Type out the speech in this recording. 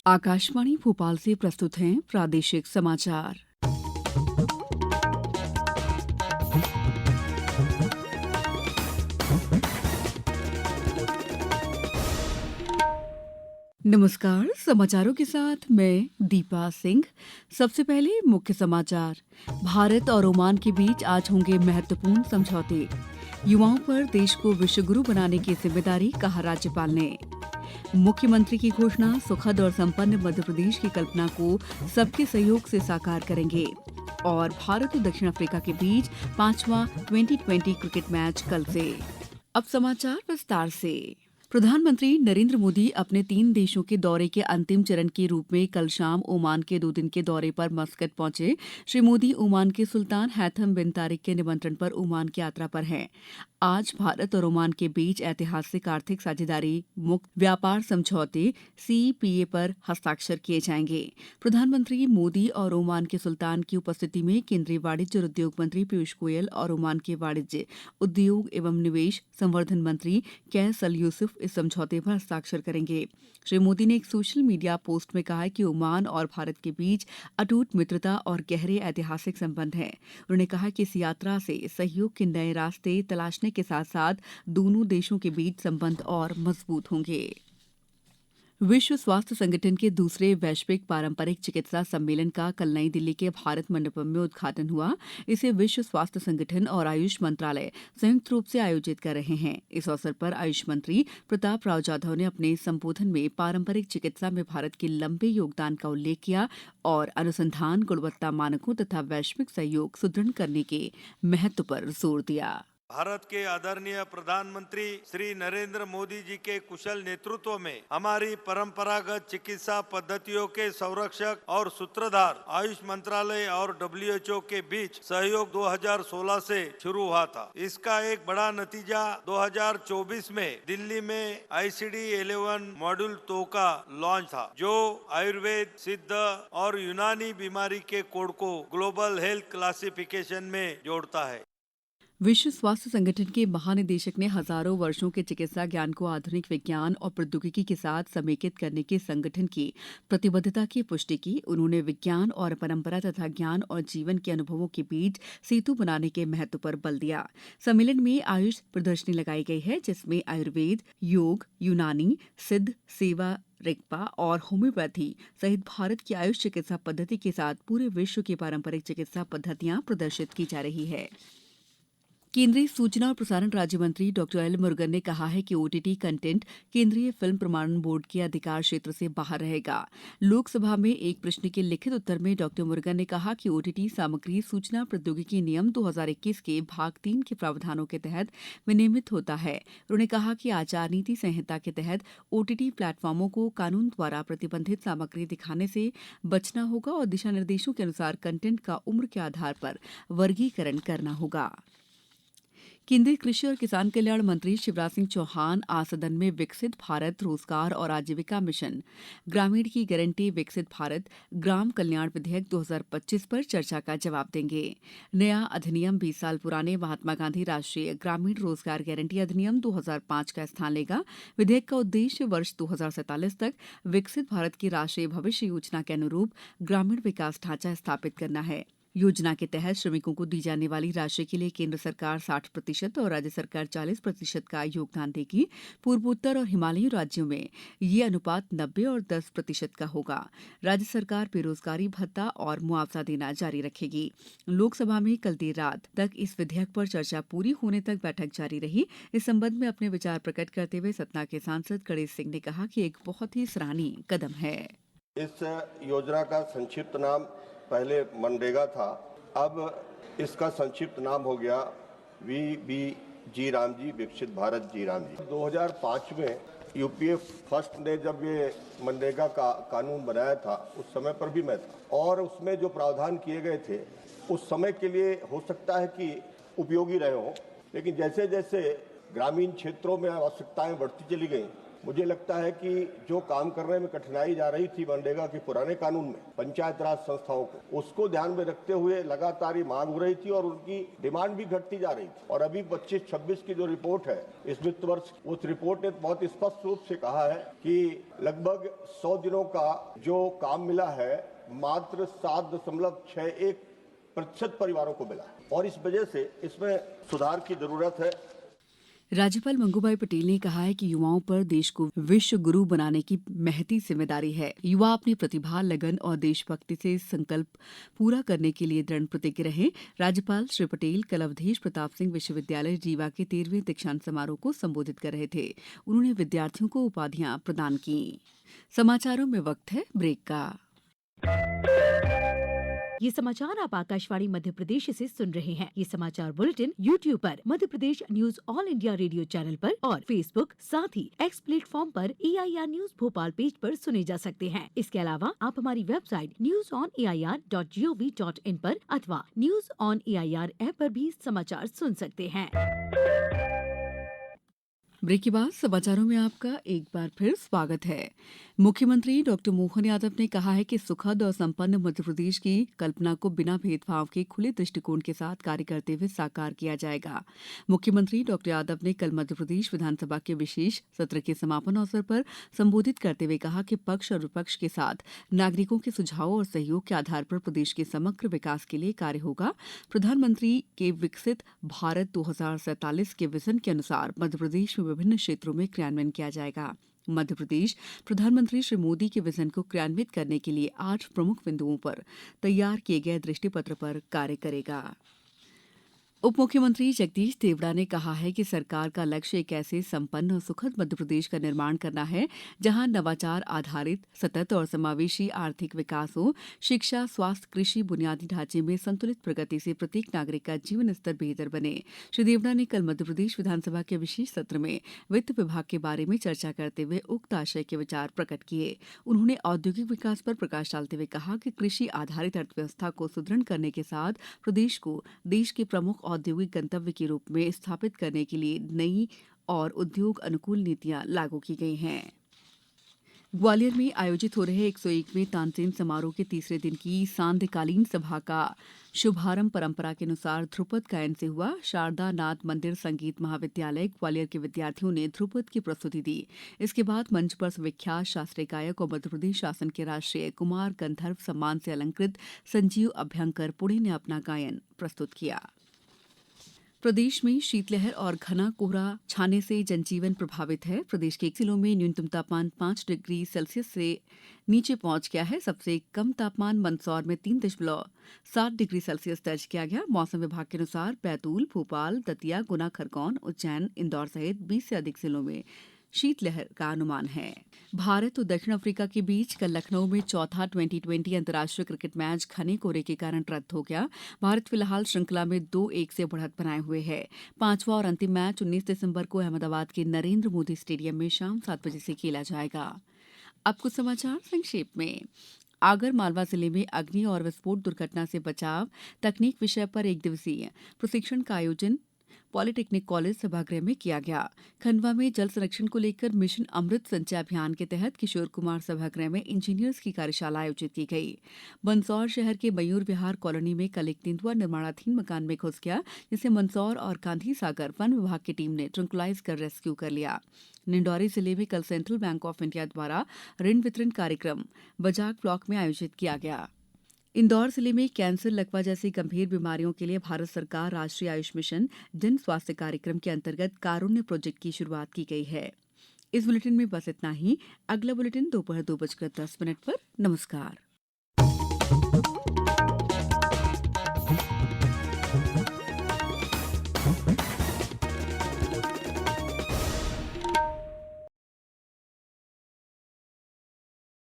आकाशवाणी भोपाल से प्रस्तुत हैं प्रादेशिक समाचार। नमस्कार, समाचारों के साथ मैं दीपा सिंह। सबसे पहले मुख्य समाचार। भारत और ओमान के बीच आज होंगे महत्वपूर्ण समझौते। युवाओं पर देश को विश्वगुरु बनाने की जिम्मेदारी, कहा राज्यपाल ने। मुख्यमंत्री की घोषणा, सुखद और संपन्न मध्यप्रदेश की कल्पना को सबके सहयोग से साकार करेंगे। और भारत और दक्षिण अफ्रीका के बीच 5वां T20 क्रिकेट मैच कल से। अब समाचार विस्तार से। प्रधानमंत्री नरेंद्र मोदी अपने 3 देशों के दौरे के अंतिम चरण के रूप में कल शाम ओमान के 2 दिन के दौरे पर मस्कत पहुंचे। श्री मोदी ओमान के सुल्तान हैथम बिन तारिक के निमंत्रण पर ओमान की यात्रा पर हैं। आज भारत और ओमान के बीच ऐतिहासिक आर्थिक साझेदारी मुक्त व्यापार समझौते CEPA पर हस्ताक्षर किए जाएंगे। प्रधानमंत्री मोदी और ओमान के सुल्तान की उपस्थिति में केंद्रीय वाणिज्य और उद्योग मंत्री पीयूष गोयल और ओमान के वाणिज्य, उद्योग एवं निवेश संवर्धन मंत्री कैस अल यूसुफ इस समझौते पर हस्ताक्षर करेंगे। श्री मोदी ने एक सोशल मीडिया पोस्ट में कहा कि ओमान और भारत के बीच अटूट मित्रता और गहरे ऐतिहासिक संबंध हैं। उन्होंने कहा कि इस यात्रा से सहयोग के नए रास्ते तलाशने के साथ साथ दोनों देशों के बीच संबंध और मजबूत होंगे। विश्व स्वास्थ्य संगठन के दूसरे वैश्विक पारंपरिक चिकित्सा सम्मेलन का कल नई दिल्ली के भारत मंडपम में उद्घाटन हुआ। इसे विश्व स्वास्थ्य संगठन और आयुष मंत्रालय संयुक्त रूप से आयोजित कर रहे हैं। इस अवसर पर आयुष मंत्री प्रताप राव जाधव ने अपने संबोधन में पारंपरिक चिकित्सा में भारत के लंबे योगदान का उल्लेख किया और अनुसंधान, गुणवत्ता मानकों तथा वैश्विक सहयोग सुदृढ़ करने के महत्व पर जोर दिया। भारत के आदरणीय प्रधानमंत्री श्री नरेंद्र मोदी जी के कुशल नेतृत्व में हमारी परंपरागत चिकित्सा पद्धतियों के संरक्षक और सूत्रधार आयुष मंत्रालय और WHO के बीच सहयोग 2016 से शुरू हुआ था। इसका एक बड़ा नतीजा 2024 में दिल्ली में ICD-11 मॉड्यूल 2 का लॉन्च था, जो आयुर्वेद, सिद्ध और यूनानी बीमारी के कोड को ग्लोबल हेल्थ क्लासिफिकेशन में जोड़ता है। विश्व स्वास्थ्य संगठन के महानिदेशक ने हजारों वर्षों के चिकित्सा ज्ञान को आधुनिक विज्ञान और प्रौद्योगिकी के साथ समेकित करने की संगठन की प्रतिबद्धता की पुष्टि की। उन्होंने विज्ञान और परंपरा तथा ज्ञान और जीवन के अनुभवों के बीच सेतु बनाने के महत्व पर बल दिया। सम्मेलन में आयुष प्रदर्शनी लगाई गई है, जिसमें आयुर्वेद, योग, यूनानी, सिद्ध, सेवा रिगपा और होम्योपैथी सहित भारत की आयुष चिकित्सा पद्धति के साथ पूरे विश्व की पारंपरिक चिकित्सा पद्धतियां प्रदर्शित की जा रही है। केंद्रीय सूचना और प्रसारण राज्य मंत्री डॉ एल मुरुगन ने कहा है कि OTT कंटेंट केंद्रीय फिल्म प्रमाणन बोर्ड के अधिकार क्षेत्र से बाहर रहेगा। लोकसभा में एक प्रश्न के लिखित उत्तर में डॉ मुरुगन ने कहा कि OTT सामग्री सूचना प्रौद्योगिकी नियम 2021 के भाग 3 के प्रावधानों के तहत विनियमित होता है। उन्होंने कहा कि आचार नीति संहिता के तहत OTT प्लेटफॉर्मों को कानून द्वारा प्रतिबंधित सामग्री दिखाने से बचना होगा और दिशा निर्देशों के अनुसार कंटेंट का उम्र के आधार पर वर्गीकरण करना होगा। केंद्रीय कृषि और किसान कल्याण मंत्री शिवराज सिंह चौहान आज सदन में विकसित भारत रोजगार और आजीविका मिशन ग्रामीण की गारंटी विकसित भारत ग्राम कल्याण विधेयक 2025 पर चर्चा का जवाब देंगे। नया अधिनियम 20 साल पुराने महात्मा गांधी राष्ट्रीय ग्रामीण रोजगार गारंटी अधिनियम 2005 का स्थान लेगा। विधेयक का उद्देश्य वर्ष 2047 तक विकसित भारत की राष्ट्रीय भविष्य योजना के अनुरूप ग्रामीण विकास ढांचा स्थापित करना है। योजना के तहत श्रमिकों को दी जाने वाली राशि के लिए केंद्र सरकार 60% और राज्य सरकार 40% का योगदान देगी। पूर्वोत्तर और हिमालयी राज्यों में ये अनुपात 90 और 10% का होगा। राज्य सरकार बेरोजगारी भत्ता और मुआवजा देना जारी रखेगी। लोकसभा में कल देर रात तक इस विधेयक पर चर्चा पूरी होने तक बैठक जारी रही। इस संबंध में अपने विचार प्रकट करते हुए सतना के सांसद गणेश सिंह ने कहा कि एक बहुत ही सराहनीय कदम है। इस योजना का संक्षिप्त नाम पहले मनरेगा था, अब इसका संक्षिप्त नाम हो गया VBG राम जी, विकसित भारत जी राम जी। 2005 में UPA फर्स्ट ने जब ये मनरेगा का कानून बनाया था, उस समय पर भी मैं था और उसमें जो प्रावधान किए गए थे उस समय के लिए हो सकता है कि उपयोगी रहे हों, लेकिन जैसे जैसे ग्रामीण क्षेत्रों में आवश्यकताएं बढ़ती चली गई, मुझे लगता है कि जो काम करने में कठिनाई जा रही थी मनरेगा के पुराने कानून में पंचायत राज संस्थाओं को, उसको ध्यान में रखते हुए लगातार ये मांग हो रही थी और उनकी डिमांड भी घटती जा रही थी। और अभी 25-26 की जो रिपोर्ट है इस वित्त वर्ष, उस रिपोर्ट ने बहुत स्पष्ट रूप से कहा है कि लगभग 100 दिनों का जो काम मिला है मात्र 7.61% परिवारों को मिला है और इस वजह से इसमें सुधार की जरूरत है। राज्यपाल मंगूभाई पटेल ने कहा है कि युवाओं पर देश को विश्व गुरु बनाने की महती जिम्मेदारी है। युवा अपनी प्रतिभा, लगन और देशभक्ति से संकल्प पूरा करने के लिए दृढ़ प्रतिज्ञ रहे। राज्यपाल श्री पटेल कल अवधेश प्रताप सिंह विश्वविद्यालय रीवा के 13वें दीक्षांत समारोह को संबोधित कर रहे थे। उन्होंने विद्यार्थियों को उपाधियां प्रदान की। समाचारों में वक्त है ब्रेक का। ये समाचार आप आकाशवाणी मध्य प्रदेश से सुन रहे हैं। ये समाचार बुलेटिन YouTube पर Madhya Pradesh news All India Radio channel पर और Facebook साथ ही X प्लेटफॉर्म पर AIR न्यूज भोपाल पेज पर सुने जा सकते हैं। इसके अलावा आप हमारी वेबसाइट newsonair.gov.in पर अथवा न्यूज ऑन AIR ऐप पर भी समाचार सुन सकते हैं। ब्रेक के बाद समाचारों में आपका एक बार फिर स्वागत है। मुख्यमंत्री डॉक्टर मोहन यादव ने कहा है कि सुखद और संपन्न मध्यप्रदेश की कल्पना को बिना भेदभाव के खुले दृष्टिकोण के साथ कार्य करते हुए साकार किया जाएगा। मुख्यमंत्री डॉक्टर यादव ने कल मध्यप्रदेश विधानसभा के विशेष सत्र के समापन अवसर पर संबोधित करते हुए कहा कि पक्ष और विपक्ष के साथ नागरिकों के सुझावों और सहयोग के आधार पर प्रदेश के समग्र विकास के लिए कार्य होगा। प्रधानमंत्री के विकसित भारत 2047 के विजन के अनुसार मध्यप्रदेश में विभिन्न क्षेत्रों में क्रियान्वयन किया जाएगा। मध्य प्रदेश प्रधानमंत्री श्री मोदी के विजन को क्रियान्वित करने के लिए 8 प्रमुख बिंदुओं पर तैयार किए गए दृष्टिपत्र पर कार्य करेगा। उप मुख्यमंत्री जगदीश देवड़ा ने कहा है कि सरकार का लक्ष्य एक ऐसे संपन्न और सुखद मध्यप्रदेश का निर्माण करना है जहां नवाचार आधारित सतत और समावेशी आर्थिक विकास हो। शिक्षा, स्वास्थ्य, कृषि, बुनियादी ढांचे में संतुलित प्रगति से प्रत्येक नागरिक का जीवन स्तर बेहतर बने। श्री देवड़ा ने कल मध्यप्रदेश विधानसभा के विशेष सत्र में वित्त विभाग के बारे में चर्चा करते हुए उक्त आशय के विचार प्रकट किए। उन्होंने औद्योगिक विकास पर प्रकाश डालते हुए कहा कि कृषि आधारित अर्थव्यवस्था को सुदृढ़ करने के साथ प्रदेश को देश के प्रमुख औद्योगिक गंतव्य के रूप में स्थापित करने के लिए नई और उद्योग अनुकूल नीतियां लागू की गई हैं। ग्वालियर में आयोजित हो रहे 101वें तानसेन समारोह के तीसरे दिन की सांध्यकालीन सभा का शुभारंभ परंपरा के अनुसार ध्रुपद गायन से हुआ। शारदा नाथ मंदिर संगीत महाविद्यालय ग्वालियर के विद्यार्थियों ने ध्रुपद की प्रस्तुति दी। इसके बाद मंच पर विख्यात शास्त्रीय गायक और मध्यप्रदेश शासन के राष्ट्रीय कुमार गंधर्व सम्मान से अलंकृत संजीव अभ्यंकर पुणे ने अपना गायन प्रस्तुत किया। प्रदेश में शीतलहर और घना कोहरा छाने से जनजीवन प्रभावित है। प्रदेश के जिलों में न्यूनतम तापमान 5 डिग्री सेल्सियस से नीचे पहुंच गया है। सबसे कम तापमान मंदसौर में 3.7 डिग्री सेल्सियस दर्ज किया गया। मौसम विभाग के अनुसार बैतूल, भोपाल, दतिया, गुना, खरगोन, उज्जैन, इंदौर सहित 20 से अधिक जिलों में शीतलहर का अनुमान है। भारत और दक्षिण अफ्रीका के बीच कल लखनऊ में चौथा 2020 अंतर्राष्ट्रीय क्रिकेट मैच घने कोहरे के कारण रद्द हो गया। भारत फिलहाल श्रृंखला में 2-1 से बढ़त बनाए हुए है। पांचवा और अंतिम मैच 19 दिसंबर को अहमदाबाद के नरेंद्र मोदी स्टेडियम में शाम 7 बजे से खेला जाएगा। अब कुछ समाचार संक्षेप में। आगर मालवा जिले में अग्नि और विस्फोट दुर्घटना से बचाव तकनीक विषय पर 1 दिवसीय प्रशिक्षण का आयोजन पॉलिटेक्निक कॉलेज सभागृह में किया गया। खंडवा में जल संरक्षण को लेकर मिशन अमृत संचय अभियान के तहत किशोर कुमार सभागृह में इंजीनियर्स की कार्यशाला आयोजित की गई। मंदसौर शहर के मयूर विहार कॉलोनी में कल एक तेंदुआ निर्माणाधीन मकान में घुस गया, जिसे मंदसौर और गांधी सागर वन विभाग की टीम ने ट्रंकुलाइज कर रेस्क्यू कर लिया। निंडौरी जिले में कल सेंट्रल बैंक ऑफ इंडिया द्वारा ऋण वितरण कार्यक्रम बजाग ब्लॉक में आयोजित किया गया। इंदौर जिले में कैंसर, लकवा जैसी गंभीर बीमारियों के लिए भारत सरकार राष्ट्रीय आयुष मिशन जन स्वास्थ्य कार्यक्रम के अंतर्गत कारुण्य प्रोजेक्ट की शुरुआत की गई है। इस बुलेटिन में बस इतना ही। अगला बुलेटिन दोपहर 2:10 पर। नमस्कार।